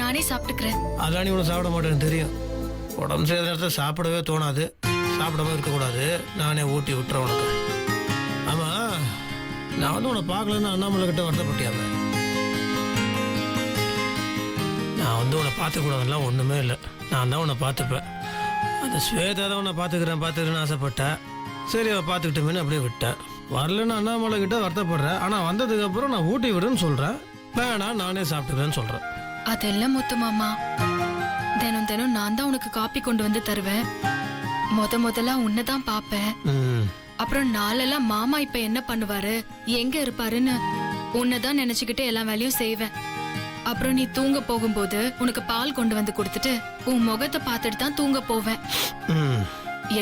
நானே சாப்பிட்டுக்கிறேன். அதான் நீ ஒன்றும் சாப்பிட மாட்டேன்னு தெரியும். உடம்பு செய்கிற நேரத்தில் சாப்பிடவே தோணாது. சாப்பிடாம இருக்கக்கூடாது. நானே ஊட்டி விட்டுறேன் உனக்கு. ஆமாம், நான் வந்து உன்னை பார்க்கலன்னு அண்ணாமலை கிட்ட வருத்தப்பட்டியாம. நான் வந்து உன்னை பார்த்துக்கூடாதுலாம் ஒன்றுமே இல்லை. நான் தான் உன்னை பார்த்துப்பேன். அந்த ஸ்வேதா தான் உன்னை பார்த்துக்கிறேன்னு ஆசைப்பட்டேன். சரி, அவள் பார்த்துக்கிட்டோமேனு அப்படியே விட்டேன். வரலன்னு அண்ணாமலை கிட்ட வருத்தப்படுறேன். ஆனால் வந்ததுக்கப்புறம் நான் ஊட்டி விடுன்னு சொல்கிறேன். வேணாம், நானே சாப்பிட்டுக்கிறேன்னு சொல்கிறேன். அதெல்லாம் முத்து மாமா, தினம் தினம் நான் தான் உனக்கு காப்பி கொண்டு வந்து தருவேன். முதல்ல உன்னதான் பாப்பேன். அப்புறம் நாளெல்லாம் மாமா இப்ப என்ன பண்ணுவாரு, எங்க இருப்பாருன்னு உன்னதான் நினைச்சுக்கிட்டு எல்லா வேலையும் செய்வேன். அப்புறம் நீ தூங்க போகும்போது உனக்கு பால் கொண்டு வந்து கொடுத்துட்டு உன் முகத்தை பார்த்துட்டு தான் தூங்க போவேன்.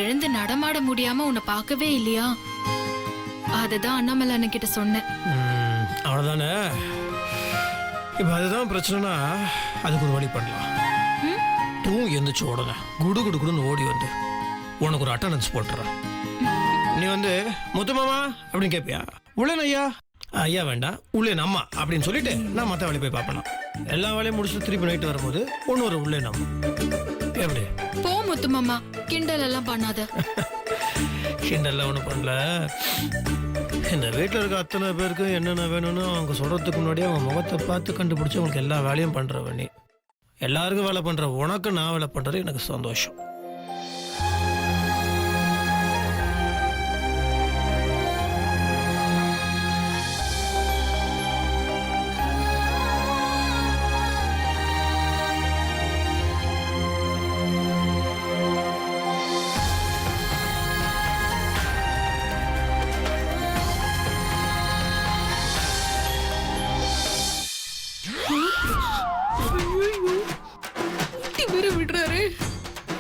எழுந்து நடமாட முடியாம உன்னை பார்க்கவே இல்லையா, அதுதான் அண்ணாமலை அண்ணன் கிட்ட சொன்னேன். அவ்வளவுதானே. இப்ப அதுதான் பிரச்சனைனா அதுக்கு ஒரு வழி பண்ணலாம். தூங்கி எந்திரிச்சு உடனே குடு குடு குடுன்னு ஓடி வந்து உனக்கு ஒரு அட்டண்டன்ஸ் போட்டுறேன். நீ வந்து முத்துமாமா அப்படின்னு கேட்பியா, உள்ளேன் ஐயா, ஐயா வேண்டாம் உள்ளேன் அம்மா அப்படின்னு சொல்லிட்டு நான் மற்ற வேலையை போய் பார்ப்பேன். எல்லா வேலையும் முடிச்சுட்டு திருப்பி நைட்டு வரும்போது ஒன்று ஒரு உள்ளே நம்ம எப்படி போ முத்து மாமா, கிண்டல் எல்லாம் பண்ணாத. கிண்டல்லாம் ஒன்றும் பண்ணல. இந்த வீட்டில் இருக்க அத்தனை பேருக்கு என்னென்ன வேணும்னு அவங்க சொல்கிறதுக்கு முன்னாடி அவங்க முகத்தை பார்த்து கண்டுபிடிச்சி அவங்களுக்கு எல்லா வேலையும் பண்ணுறவ நீ. எல்லாருக்கும் வேலை பண்ணுற உனக்கு நான் வேலை பண்ணுறது எனக்கு சந்தோஷம். விடுறாரு,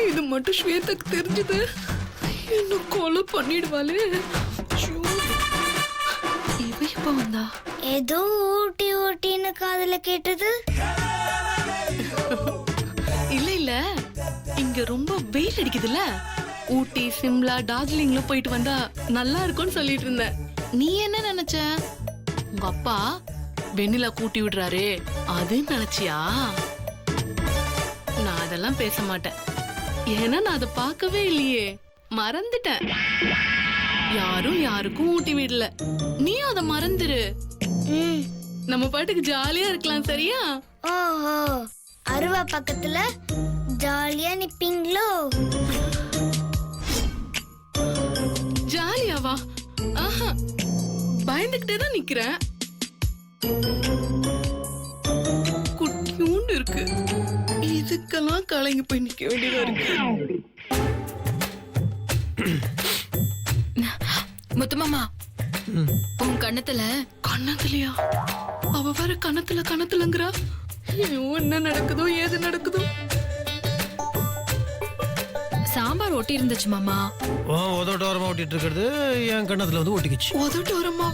இது மட்டும் ஸ்வேதாக்கு தெரிஞ்சது என்ன கொலை பண்ணிடுவாளே. இவ எப்ப வந்தா? ஏதோ ஊட்டி ஊட்டின்னு காதுல கேட்டது. இல்ல இல்ல, இங்க ரொம்ப வெயில் அடிக்குதுல்ல, ஊட்டி சிம்லா டார்ஜிலிங்ல போயிட்டு வந்தா நல்லா இருக்கும்னு சொல்லிட்டு இருந்தேன். நீ என்ன நினைச்ச? உங்க அப்பா வெண்ணிலா கூட்டி விடுறாரு அது நினைச்சியா? நான் அதெல்லாம் பேச மாட்டேன். ஏன்னா நான் அதை பார்க்கவே இல்லையே, மறந்துட்டேன். யாரும் யாருக்கும் ஊட்டி விடல, நீ அதை மறந்துரு. நம்ம பாட்டுக்கு ஜாலியா இருக்கலாம், சரியா? ஓஹோ, அருவா பக்கத்துல ஜாலியா நிப்பீங்களோ? ஜாலியாவா? ஆஹா, பயந்துகிட்டே தான் நிக்கிறேன். குட்டியூண்டு இருக்கு, இதுக்கெல்லாம் கலங்கி போய் நிக்க வேண்டியதா இருக்கு. முத்துமாமா, உன் கண்ணத்துலயா? அவ வேற கண்ணத்துலங்கிறா. என்ன நடக்குதோ ஏது நடக்குதோ. சாம்பார் ஒட்டி இருந்துச்சு மாமா. உதட்டோரமா ஒட்டிட்டு இருக்கிறது என் கண்ணத்துல வந்து ஒட்டிக்கிச்சு. உதட்டோரமா?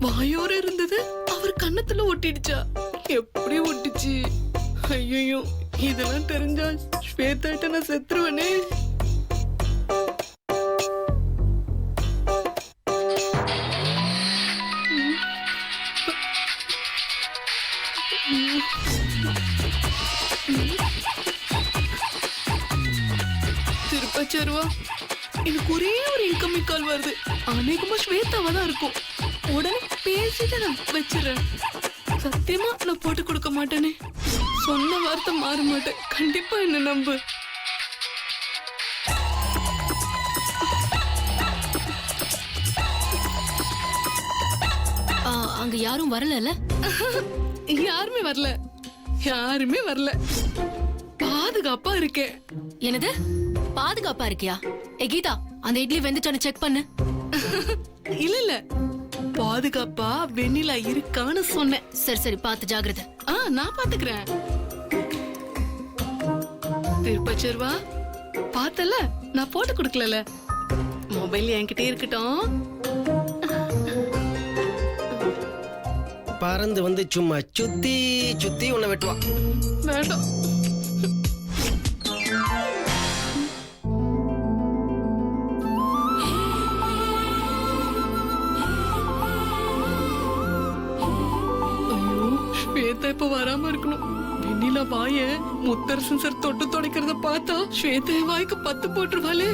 வாயோர இருந்தது அவர் கண்ணத்துல ஒட்டிடுச்சா? எப்படி ஒட்டிச்சு? ஐயோ, இதெல்லாம் தெரிஞ்சா ஸ்வேதாட்ட நான் செத்துருவனே. திருப்பச்சருவா, எனக்கு ஒரே ஒரு இன்கமிங் கால் வருது. அநேகமா ஸ்வேதாவா தான் இருக்கும். உடனே பேசிட்டு நான் வச்சிடறேன். சத்தியமா நான் போட்டு கொடுக்க மாட்டேனே. சொன்ன வார்த்தை மாற மாட்டேன். கண்டிப்பா என்ன நம்பு. அங்க யாரும் வரல? யாருமே வரல. பாதுகாப்பா இருக்கேன். என்னது பாதுகாப்பா இருக்கியா? கீதா, அந்த இட்லி வெந்துட்டான்னு செக் பண்ணு. இல்ல, பாதுகாப்பா வெண்ணிலா இருக்கான்னு சொன்னேன். சரி பார்த்து ஜாகிரதை. நான் பாத்துக்கிறேன். திருப்பச்சர்வா, பார்த்தல நான் போட்டு கொடுக்கல. மொபைல் என்கிட்ட இருக்கட்டும். பறந்து வந்து சும்மா சுத்தி சுத்தி உன்னை வெட்டுவா. வேண்டாம். இப்ப வராம இருக்கணும். வெண்ணிலா வாய முத்தரசன் சார் தொட்டு துடைக்கிறத பார்த்தா ஸ்வேதா வாய்க்கு 10 போட்டுருவாளே.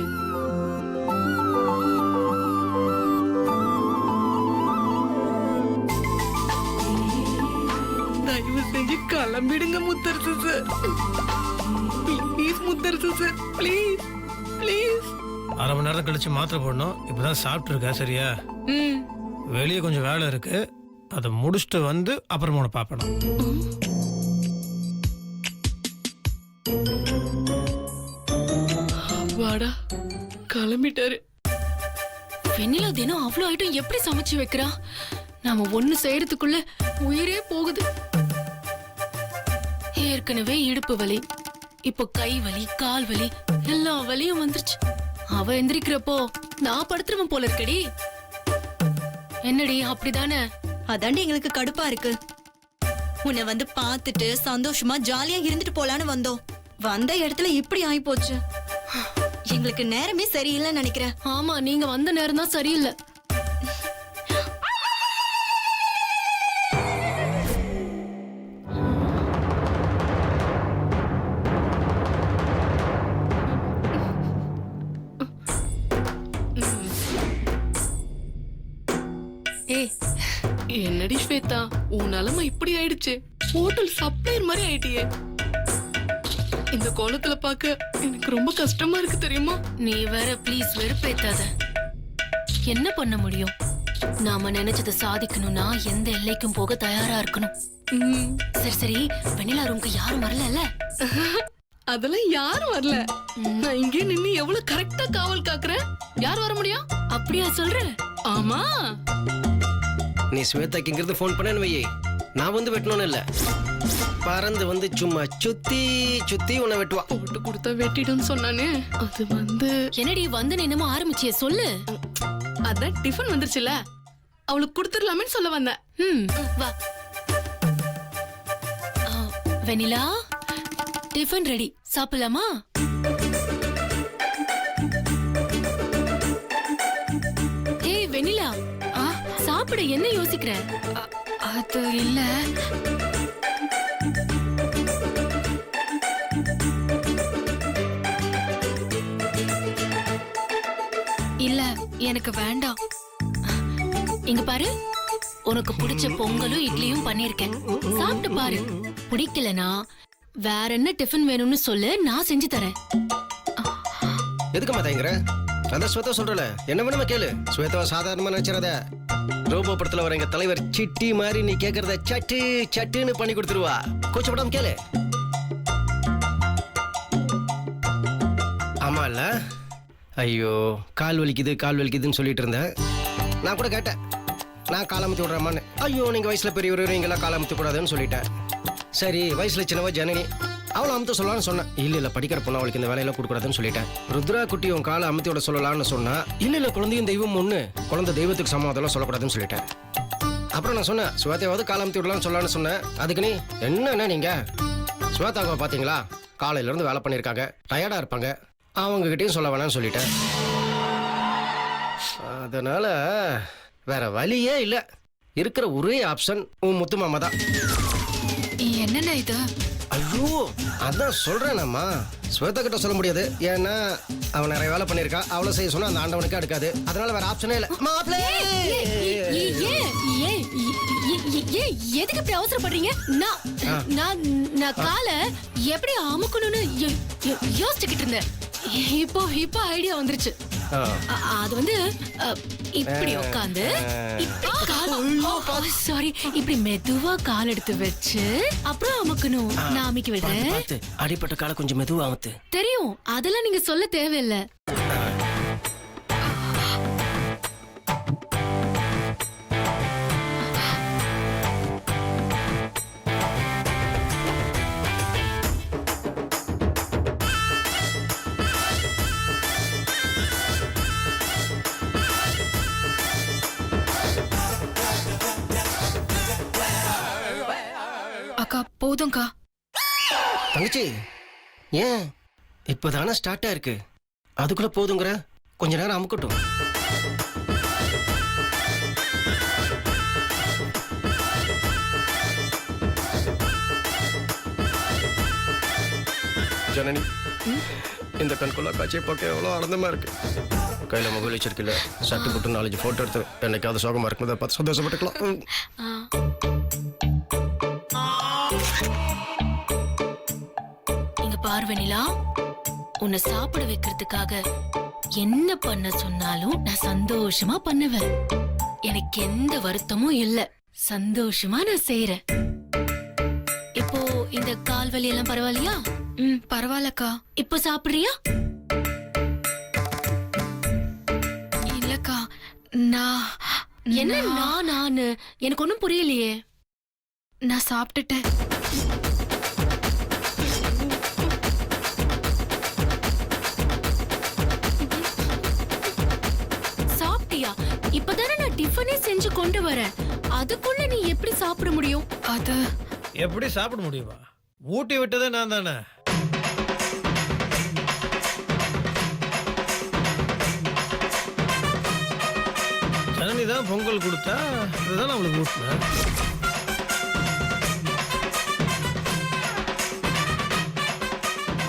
தயவு செஞ்சு கிளம்பிடுங்க Mutharasan sir. Please Mutharasan sir, please please. அரை மணி நேரம் கழிச்சு மாத்திரை போடணும். இப்பதான் சாப்பிட்டு இருக்கா, சரியா? வெளியே கொஞ்சம் வேலை இருக்கு, அதை முடிச்சுட்டு வந்து அப்புறமா உன்னை பார்க்கணும். வாடா, கிளம்பிட்டாரு. வெண்ணிலா தினம் அவ்வளவு ஐட்டம் எப்படி சமைச்சு வைக்கிறா? நாம ஒண்ணு செய்யறதுக்குள்ள உயிரே போகுது. ஏற்கனவே இடுப்பு வலி, இப்போ கை வலி, கால் வலி, எல்லா வலியும் வந்துருச்சு. அவ எந்திரிக்கிறப்போ நான் படுத்துருவேன் போல இருக்கடி. என்னடி அப்படிதானே? அதாண்டி எங்களுக்கு கடுப்பா இருக்கு. உன்னை வந்து பார்த்துட்டு சந்தோஷமா ஜாலியா இருந்துட்டு போலான்னு வந்தோம். வந்த இடத்துல இப்படி ஆயி போச்சு. எங்களுக்கு நேரமே சரியில்லைன்னு நினைக்கிறேன். ஆமா, நீங்க வந்த நேரம் தான் சரியில்லை. ஏய், என்னடி ஸ்வேதா, உன் நிலைமை இப்படி ஆயிடுச்சு. ஹோட்டல் சப்ளையர் மாதிரி ஆயிட்டியே. இந்த கோலத்துல பார்க்க எனக்கு ரொம்ப கஷ்டமா இருக்கு தெரியுமா? நீ வேற ப்ளீஸ் வெறுப்பேத்தாத. என்ன பண்ண முடியும்? நாம நினைச்சதை சாதிக்கணும்னா எந்த எல்லைக்கும் போக தயாரா இருக்கணும். சரி சரி, வெண்ணிலா ரூம்க்கு யாரும் வரல? அதெல்லாம் யாரும் வரல. நான் இங்கே நின்னு எவ்வளவு கரெக்டா காவல் காக்குறேன். யார் வர முடியும்? அப்படியா சொல்ற? ஆமா, நீ ஸ்வேதாக்கு இங்கிருந்து ஃபோன் பண்ணேன்னு வையே, நான் வந்து வெட்டணும்னு இல்ல, பறந்து வந்து சும்மா சுத்தி சுத்தி உன்னை வெட்டுவா. போட்டு கொடுத்தா வெட்டிடுன்னு சொன்னானே, அது வந்து என்னடி வந்து என்னமோ ஆரம்பிச்சியே, சொல்லு. அதான் டிஃபன் வந்துருச்சுல, அவளுக்கு கொடுத்துடலாமேன்னு சொல்ல வந்தேன். வா. வெண்ணிலா, டிஃபன் ரெடி, சாப்பிடலாமா? ஏய் வெண்ணிலா, சாப்பிட என்ன யோசிக்கிற? அது இல்ல, இல்ல எனக்கு வேண்டாம். இங்க பாரு, உனக்கு பிடிச்ச பொங்கலும் இட்லியும் பண்ணிருக்கேன், சாப்பிட்டு பாரு. பிடிக்கலனா வேற என்ன டிஃபன் வேணும்னு சொல்லு, நான் செஞ்சு தரேன். எதுக்கு மாத்தேங்கிற? அதான் ஸ்வேதா சொல்றல, என்ன வேணுமா கேளு. ஸ்வேதாவை சாதாரணமா நினைச்சிடாத. ரோபோ படத்துல வர எங்க தலைவர் சிட்டி மாதிரி நீ கேக்குறத சட்டு சட்டுன்னு பண்ணி கொடுத்துருவா. கூச்சப்படாம கேளு. ஆமா இல்ல? ஐயோ, கால் வலிக்குதுன்னு சொல்லிட்டு இருந்தேன். நான் கூட கேட்டேன், நான் காலமுத்தி விடுறேம்மான்னு. ஐயோ, நீங்க வயசுல பெரியவர், நீங்களாம் காலமுத்தி கூடாதுன்னு சொல்லிட்டேன். சரி, வயசுல சின்னவ ஜனனி, அவளை அமுத்த சொல்லலாம்னு சொன்னேன். இல்ல படிக்கிற பொண்ணு, அவளுக்கு இந்த வேலையெல்லாம் கொடுக்கூடாதுன்னு சொல்லிட்டேன். ருத்ரா குட்டி உன் காலை அமுத்தி விட சொல்லலாம்னு சொன்னா, இல்ல குழந்தையும் தெய்வம் ஒண்ணு, குழந்தை தெய்வத்துக்கு சமம், அதெல்லாம் சொல்லக்கூடாதுன்னு சொல்லிட்டேன். அப்புறம் நான் சொன்னேன், ஸ்வேதாவது காலை அமுத்தி விடலாம்னு சொல்லலாம்னு சொன்னேன். அதுக்கு நீ என்ன நீங்க ஸ்வேதாவை பாத்தீங்களா, காலையில இருந்து வேலை பண்ணிருக்காங்க, டயர்டா இருப்பாங்க, அவங்க கிட்டயும் சொல்ல வேணாம்னு சொல்லிட்டேன். அதனால வேற வழியே இல்ல, இருக்கிற ஒரே ஆப்ஷன் உன் முத்து மாமா தான். என்னென்ன இது? ஐயோ, அதான் சொல்றேனம்மா, ஸ்வேதா கிட்ட சொல்ல முடியாது. ஏன்னா அவன் நிறைய வேலை பண்ணிருக்கா, அவளை செய்ய சொன்னா அந்த ஆண்டவனுக்கு அடுக்காது. அதனால வேற ஆப்ஷனே இல்ல. எதுக்கு இப்படி அவசரப்படுறீங்க? நான் காலை எப்படி அமுக்கணும்னு யோசிச்சுக்கிட்டு இருந்தேன். இப்போ ஐடியா வந்துருச்சு. அது வந்து இப்படி உட்காந்து சாரி, இப்படி மெதுவா கால் எடுத்து வச்சு அப்புறம் அமுக்கணும். நான் அமுக்கி விடுறேன். அடிப்பட்ட காலை கொஞ்சம் மெதுவா அமுத்து. தெரியும், அதெல்லாம் நீங்க சொல்ல தேவையில்லை. அக்கா போதும்க்கா. தங்கச்சி, ஏன் இப்பதானே ஸ்டார்ட் ஆயிருக்கு, அதுக்குள்ள போதுங்கிற? கொஞ்ச நேரம் அமுக்கட்டும். ஜனனி இந்த கண்கொள்ளா காட்சியை பார்க்க எவ்வளோ ஆனந்தமா இருக்கு. கையில மொபைல் வச்சிருக்கல, சட்டு போட்டு 4 போட்டோ எடுத்து என்னைக்காவது சோகமா இருக்கும்போது அதை பார்த்து சந்தோஷப்பட்டுக்கலாம். இங்க பாரு வெண்ணிலா, உன்னை சாப்பிட வைக்கிறதுக்காக என்ன பண்ண சொன்னாலும் நான் சந்தோஷமா பண்ணுவேன். எனக்கு எந்த வருத்தமும் இல்ல, சந்தோஷமா நான் செய்யறேன். இப்போ இந்த கால் வலி எல்லாம் பரவாயில்லையா? பரவாயில்லக்கா. இப்போ சாப்பிடுறியா? இல்லக்கா, நான் என்ன நானு எனக்கு ஒண்ணும் புரியலையே. நான் சாப்பிட்டுட்டேன். சாப்பிட்டியா? இப்பதானே நான் டிஃபனே செஞ்சு கொண்டு வரேன். அதுக்குள்ள நீ எப்படி சாப்பிட முடியும்? அது எப்படி சாப்பிட முடியுமா? ஊட்டி விட்டதே நான் தானே. ஜனனி தான் பொங்கல் கொடுத்தா, அதுதான் அவளுக்கு ஊட்டினேன்.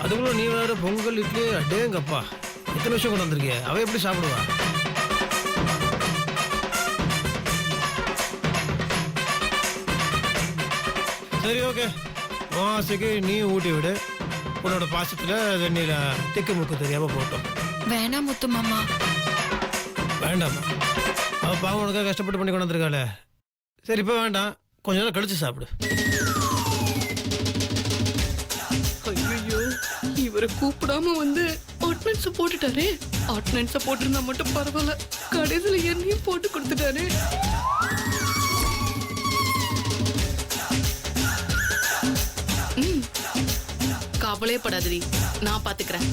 அதுக்குள்ள நீ வேற பொங்கல் இட்லி, அடேங்கப்பா எத்தனை விஷயம் கொண்டு வந்திருக்கிய. அவ எப்படி சாப்பிடுவா? சரி, ஓகே. ஆசைக்கு நீ ஊட்டி விடு. உன்னோட பாசத்துல வெண்ணில திக்கு முக்கு தெரியாம போட்டோம். வேணாம் முத்து மாமா. வேண்டாமா? அவ பாவம் உனக்காக கஷ்டப்பட்டு பண்ணி கொண்டு வந்திருக்காளே. சரி, இப்போ வேண்டாம், கொஞ்ச நேரம் கழிச்சு சாப்பிடு. ஐயோ, இவரை கூப்பிடாம வந்து ஆர்டினன்ஸ் போட்டுட்டாரே. ஆர்டினன்ஸ் போட்டிருந்தா மட்டும் பரவாயில்ல, கடைசியில என்னையும் போட்டு கொடுத்துட்டாரு. கவலையே படாதடி, நான் பாத்துக்கிறேன்.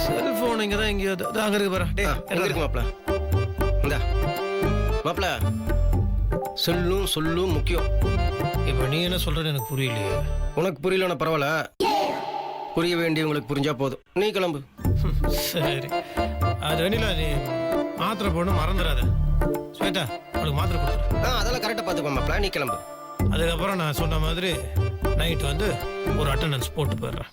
செல்போன் இங்கதான் எங்கேயோ அங்க இருக்கு பாரு. எங்க இருக்கு மாப்பிள? இந்தா மாப்பிள, சொல்லும் முக்கியம். இப்ப நீ என்ன சொல்றன்னு எனக்கு புரியலையே. உனக்கு புரியலன்னா பரவாயில்ல, புரிய வேண்டியவங்களுக்கு புரிஞ்சா போதும். நீ கிளம்பு. சரி, அது வெண்ணிலா, நீ மாத்திரை போடணும் மறந்துடாத. ஸ்வேதா, அவளுக்கு மாத்திரை கொடுத்துரு. அதெல்லாம் கரெக்டாக பார்த்துக்கோ மாப்பிள, நீ கிளம்பு. அதுக்கப்புறம் நான் சொன்ன மாதிரி நைட் வந்து ஒரு அட்டெண்டன்ஸ் போட்டு போயிடுறேன்.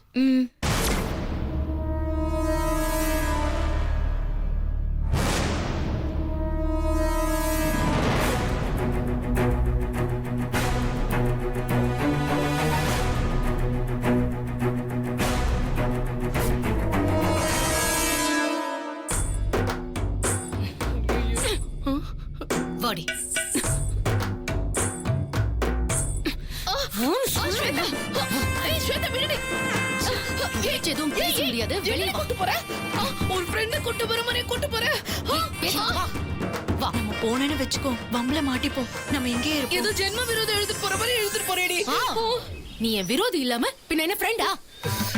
வாடி. எதுவும் பேச முடியாது. வெளியே கூட்டு போறேன், ஒரு ஃப்ரெண்ட கூட்டு போற மாதிரி கூட்டு போறேன். நம்ம போனேன்னு வெச்சுக்கோ, வம்பல மாட்டிப்போம். நம்ம எங்கே இருப்போம்? ஏதோ ஜென்ம விரோதம் எழுதிட்டு போற மாதிரி எழுதிட்டு போறேடி. நீ என் விரோதி இல்லாம பின்ன என்ன ஃப்ரெண்டா?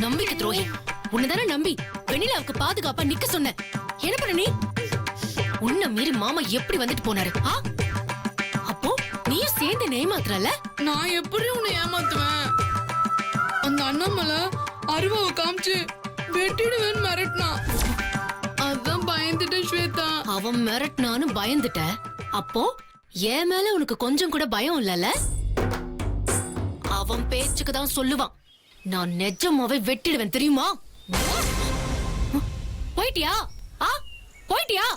நம்பிக்கை துரோகி. உன்னதானே நம்பி வெண்ணிலாவுக்கு பாதுகாப்பா நிக்க சொன்ன. என்ன பண்ண நீ? உன்ன மீறி மாமா எப்படி வந்துட்டு போனாரு? அப்போ நீயும் சேர்ந்து ஏமாத்துறல? நான் எப்படி உன்னை ஏமாத்துவேன்? அந்த அண்ணாமலை அருவாவை காமிச்சு வெட்டிடுவேன்னு மிரட்டினா. அதான் பயந்துட்டேன் ஸ்வேதா. அவன் மிரட்டினான்னு பயந்துட்ட. அப்போ என் மேல உனக்கு கொஞ்சம் கூட பயம் இல்லல? அவன் பேச்சுக்கு தான் சொல்லுவான். நான் நிஜமாவே வெட்டிடுவேன் தெரியுமா? போயிட்டியா? போயிட்டியா?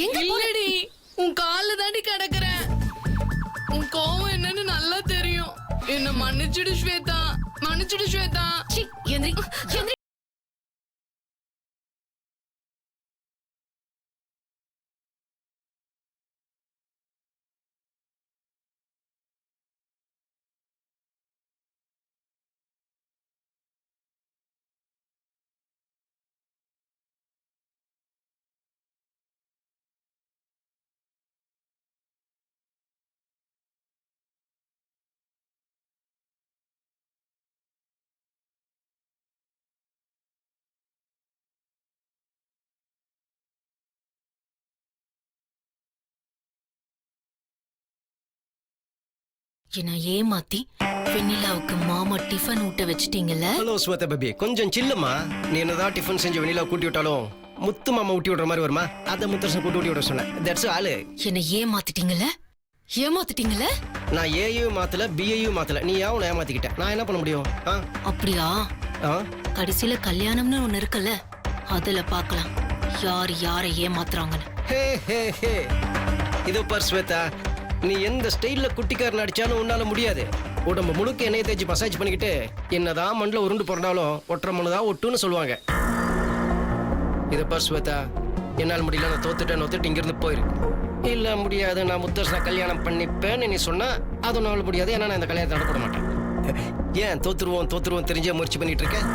எங்க இல்லடி, உன் கால்ல தாண்டி கிடக்குறேன். உன் கோவம் என்னன்னு நல்லா தெரியும். என்ன மன்னிச்சிடு ஸ்வேதா, மன்னிச்சிடு ஸ்வேதா. எந்திரி, எந்திரி. என்ன ஏமாத்தி வெண்ணிலாவுக்கு மாமா டிஃபன் ஊட்ட வச்சிட்டீங்கல்ல? ஹலோ ஸ்வேதா பேபி, கொஞ்சம் சில்லுமா. நீ என்னதான் டிஃபன் செஞ்சு வெண்ணிலா கூட்டி விட்டாலும் முத்து மாமா ஊட்டி விடுற மாதிரி வருமா? அதை முத்தரசன் கூட்டி ஊட்டி விட சொன்னேன். தட்ஸ் ஆளு. என்ன ஏமாத்திட்டீங்கல்ல? ஏமாத்திட்டீங்கல்ல? நான் ஏயும் மாத்தல, பிஏயும் மாத்தல. நீ அவனை ஏமாத்திக்கிட்ட. நான் என்ன பண்ண முடியும்? அப்படியா? கடைசியில கல்யாணம்னு ஒண்ணு இருக்குல்ல, அதுல பார்க்கலாம் யார் யாரை ஏமாத்துறாங்கன்னு. ஹே ஹே ஹே, இது பார் ஸ்வேதா, நீ எந்த ஸ்டைல்ல குட்டிக்காரன் அடிச்சாலும் உன்னால முடியாது. உடம்பு முழுக்க எண்ணெயை தேய்ச்சி மசாஜ் பண்ணிக்கிட்டு என்னதான் மண்ணில் உருண்டு போறனாலும் ஒற்றை மண்ணுதான் ஒட்டுன்னு சொல்லுவாங்க. இது பார் ஸ்வேதா, என்னால் முடியல, நான் தோத்துட்டேன், ஒத்துட்டு இங்கிருந்து போயிரு. இல்ல முடியாது, நான் முத்தரசனை கல்யாணம் பண்ணிப்பேன்னு நீ சொன்னா அது உன்னால முடியாது. ஏன்னா நான் இந்த கல்யாணத்தை நடப்பட மாட்டேன். ஏன் தோத்துருவோம் தெரிஞ்சே முயற்சி பண்ணிட்டு இருக்கேன்?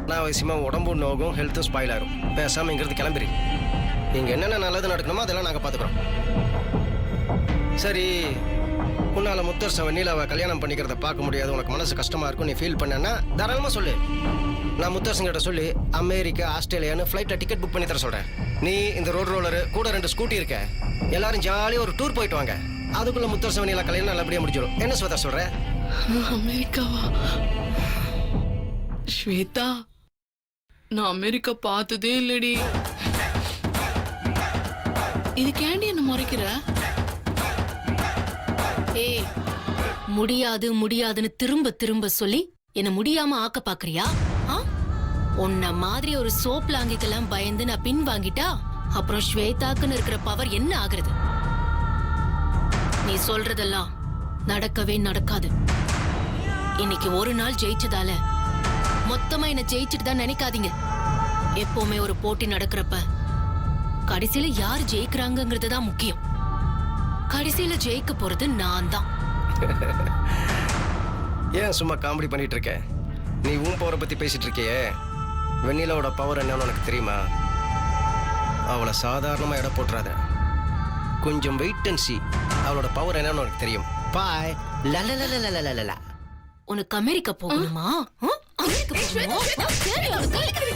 நான் அவசியமா உடம்பு நோகும், ஹெல்த்தும் ஸ்பாயில் ஆகும். பேசாம இங்கிருந்து கிளம்பிரு. இங்க என்னென்ன நல்லது நடக்கணுமோ அதெல்லாம் நாங்க பாத்துக்கிறோம். சரி, உன்னால முத்தரசன் வெண்ணிலாவை கல்யாணம் பண்ணிக்கிறத பார்க்க முடியாது, உனக்கு மனசு கஷ்டமா இருக்கும், நீ ஃபீல் பண்ணனா தாராளமா சொல்லு. நான் முத்தரசன் கிட்ட சொல்லி அமெரிக்கா, ஆஸ்திரேலியான்னு ஃப்ளைட்ல டிக்கெட் புக் பண்ணி தர சொல்றேன். நீ இந்த ரோட் ரோலரு கூட 2 ஸ்கூட்டி இருக்க, எல்லாரும் ஜாலியா ஒரு டூர் போயிட்டு வாங்க. அதுக்குள்ள முத்தரசன் வெண்ணிலா கல்யாணம் நல்லபடியா முடிஞ்சிடும். என்ன ஸ்வேதா சொல்ற? அமெரிக்காவா? ஸ்வேதா, நான் அமெரிக்கா பார்த்ததே இல்லடி. இது கேண்டி என்ன முறைக்கிற? ஏய், முடியாது முடியாதுன்னு திரும்ப திரும்ப சொல்லி என்ன முடியாம ஆக்க பாக்குறியா? உன்ன மாதிரி ஒரு சோப் லாங்கிக்கெல்லாம் பயந்து நான் பின் வாங்கிட்டா அப்புறம் ஸ்வேதாக்குன்னு இருக்கிற பவர் என்ன ஆகுறது? நீ சொல்றதெல்லாம் நடக்கவே நடக்காது. இன்னைக்கு ஒரு நாள் ஜெயிச்சதால மொத்தமா என்ன ஜெயிச்சுட்டு தான் நினைக்காதீங்க. எப்பவுமே ஒரு போட்டி நடக்கிறப்ப கடைசியில யார் ஜெயிக்கிறாங்கிறது தான் முக்கியம். கடைசியில ஜெயிக்க போறது நான் தான். ஏன் சும்மா காமெடி பண்ணிட்டு இருக்க? நீ உன் பவரை பத்தி பேசிட்டு இருக்கியே, வெண்ணிலாவோட பவர் என்னன்னு உனக்கு தெரியுமா? அவளை சாதாரணமா எடை போட்டுறாத. கொஞ்சம் வெயிட் அண்ட் see. அவளோட பவர் என்னன்னு உனக்கு தெரியும். பாய். லலலலலலலலல. உனக்கு அமெரிக்கா போகணுமா? அமெரிக்கா போகணுமா? உனக்கு இருக்கிறீ.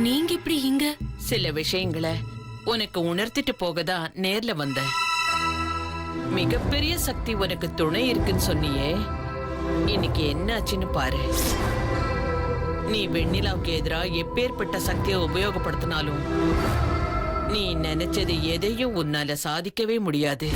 நீங்க இப்படி இங்க? சில விஷயங்களை உனக்கு உணர்த்திட்டு போகதான் நேர்ல வந்த. மிகப்பெரிய சக்தி உனக்கு துணை இருக்குன்னு சொன்னியே, இன்னைக்கு என்ன ஆச்சுன்னு பாரு. நீ வெண்ணிலாவுக்கு எதிரா எப்பேற்பட்ட சக்தியை உபயோகப்படுத்தினாலும் நீ நினைச்சது எதையும் உன்னால சாதிக்கவே முடியாது.